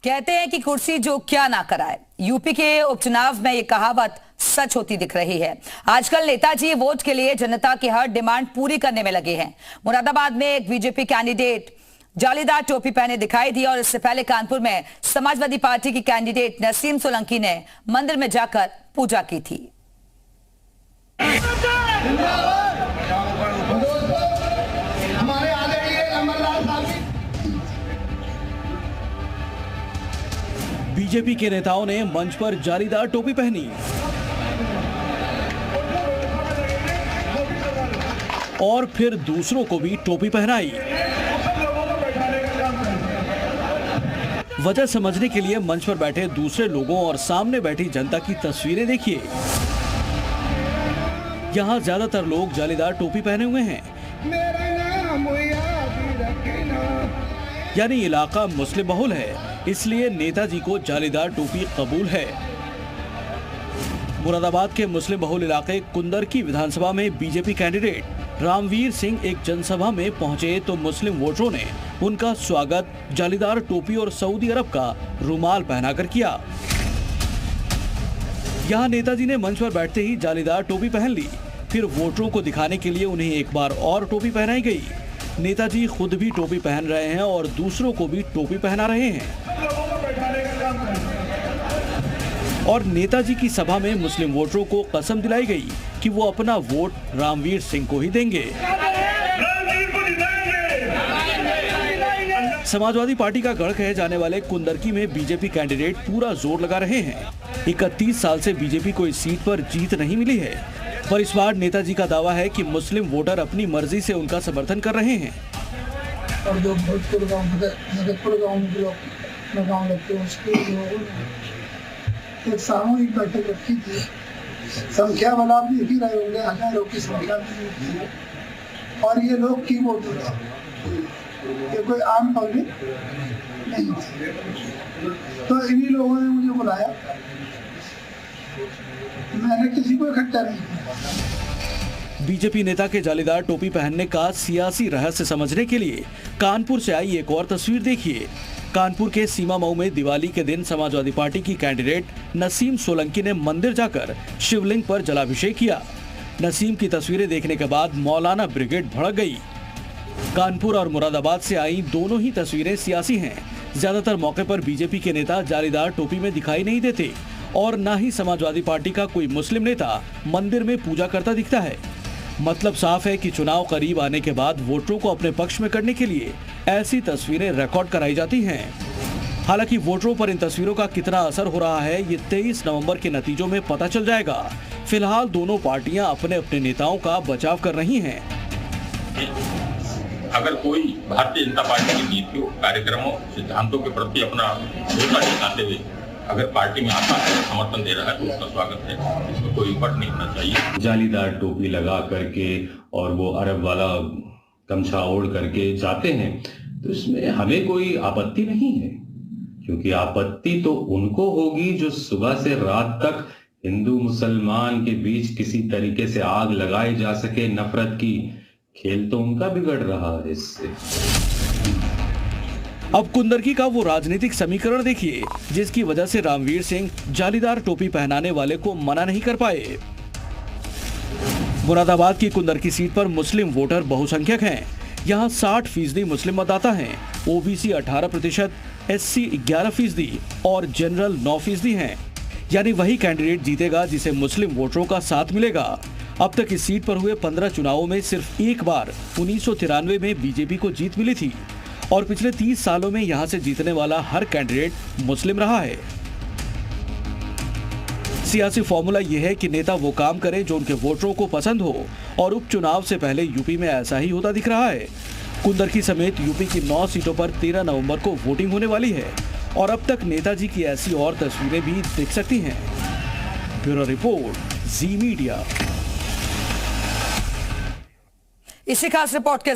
कहते हैं कि कुर्सी जो क्या ना कराए। यूपी के उपचुनाव में ये कहावत सच होती दिख रही है। आजकल नेताजी वोट के लिए जनता की हर डिमांड पूरी करने में लगे हैं। मुरादाबाद में एक बीजेपी कैंडिडेट जालीदार टोपी पहने दिखाई दी और इससे पहले कानपुर में समाजवादी पार्टी की कैंडिडेट नसीम सोलंकी ने मंदिर में जाकर पूजा की थी। बीजेपी के नेताओं ने मंच पर जालीदार टोपी पहनी और फिर दूसरों को भी टोपी पहनाई। वजह समझने के लिए मंच पर बैठे दूसरे लोगों और सामने बैठी जनता की तस्वीरें देखिए। यहां ज्यादातर लोग जालीदार टोपी पहने हुए हैं, यानी इलाका मुस्लिम बहुल है, इसलिए नेताजी को जालीदार टोपी कबूल है। मुरादाबाद के मुस्लिम बहुल इलाके कुंदरकी विधानसभा में बीजेपी कैंडिडेट रामवीर सिंह एक जनसभा में पहुंचे तो मुस्लिम वोटरों ने उनका स्वागत जालीदार टोपी और सऊदी अरब का रुमाल पहनाकर किया। यहां नेताजी ने मंच पर बैठते ही जालीदार टोपी पहन ली, फिर वोटरों को दिखाने के लिए उन्हें एक बार और टोपी पहनाई गई। नेताजी खुद भी टोपी पहन रहे हैं और दूसरों को भी टोपी पहना रहे हैं। और नेताजी की सभा में मुस्लिम वोटरों को कसम दिलाई गई कि वो अपना वोट रामवीर सिंह को ही देंगे। समाजवादी पार्टी का गढ़ कहे जाने वाले कुंदरकी में बीजेपी कैंडिडेट पूरा जोर लगा रहे हैं। 31 साल से बीजेपी को इस सीट पर जीत नहीं मिली है, पर इस बार नेताजी का दावा है कि मुस्लिम वोटर अपनी मर्जी से उनका समर्थन कर रहे हैं। और जो भोजपुर गाँव में गाँव लगते हैं उसके लोगों ने एक सामूहिक बैठक रखी थी। संख्या वाला आप देख ही रहे होंगे, हजारों की संख्या में, और ये लोग की वोट थे, ये कोई आम पब्लिक नहीं थी। तो इन्हीं लोगों ने मुझे बुलाया, मैंने किसी को इकट्ठा नहीं किया। बीजेपी नेता के जालीदार टोपी पहनने का सियासी रहस्य समझने के लिए कानपुर से आई एक और तस्वीर देखिए। कानपुर के सीमा मऊ में दिवाली के दिन समाजवादी पार्टी की कैंडिडेट नसीम सोलंकी ने मंदिर जाकर शिवलिंग पर जलाभिषेक किया। नसीम की तस्वीरें देखने के बाद मौलाना ब्रिगेड भड़क गई। कानपुर और मुरादाबाद से आई दोनों ही तस्वीरें सियासी हैं। ज्यादातर मौके पर बीजेपी के नेता जालीदार टोपी में दिखाई नहीं देते और न ही समाजवादी पार्टी का कोई मुस्लिम नेता मंदिर में पूजा करता दिखता है। मतलब साफ है कि चुनाव करीब आने के बाद वोटरों को अपने पक्ष में करने के लिए ऐसी तस्वीरें रिकॉर्ड कराई जाती हैं। हालांकि वोटरों पर इन तस्वीरों का कितना असर हो रहा है ये 23 नवंबर के नतीजों में पता चल जाएगा। फिलहाल दोनों पार्टियां अपने अपने नेताओं का बचाव कर रही हैं। अगर कोई भारतीय जनता पार्टी की नीतियों, कार्यक्रमों, सिद्धांतों के प्रति अपना भरोसा दिखाते हुए अगर पार्टी में आता है, समर्थन दे रहा है, तो उसका स्वागत है, इसमें कोई फर्क नहीं होना चाहिए। जालीदार टोपी लगा करके और वो अरब वाला गमछा ओढ़ करके जाते हैं, तो इसमें हमें कोई आपत्ति नहीं है, क्योंकि आपत्ति तो उनको होगी जो सुबह से रात तक हिंदू मुसलमान के बीच किसी तरीके से आग लगाई जा सके नफरत की। खेल तो उनका बिगड़ रहा है इससे। अब कुंदरकी का वो राजनीतिक समीकरण देखिए जिसकी वजह से रामवीर सिंह जालीदार टोपी पहनाने वाले को मना नहीं कर पाए। मुरादाबाद की कुंदरकी सीट पर मुस्लिम वोटर बहुसंख्यक हैं। यहाँ 60% मुस्लिम मतदाता हैं, ओबीसी 18%, एससी 11% और जनरल 9% हैं। यानी वही कैंडिडेट जीतेगा जिसे मुस्लिम वोटरों का साथ मिलेगा। अब तक इस सीट पर हुए 15 चुनावों में सिर्फ एक बार 1993 में बीजेपी को जीत मिली थी और पिछले 30 सालों में यहां से जीतने वाला हर कैंडिडेट मुस्लिम रहा है। सियासी फॉर्मूला यह है कि नेता वो काम करें जो उनके वोटरों को पसंद हो और उपचुनाव से पहले यूपी में ऐसा ही होता दिख रहा है। कुंदरकी समेत यूपी की 9 सीटों पर 13 नवंबर को वोटिंग होने वाली है और अब तक नेताजी की ऐसी और तस्वीरें भी दिख सकती हैं। ब्यूरो रिपोर्ट, जी मीडिया। इसी खास रिपोर्ट के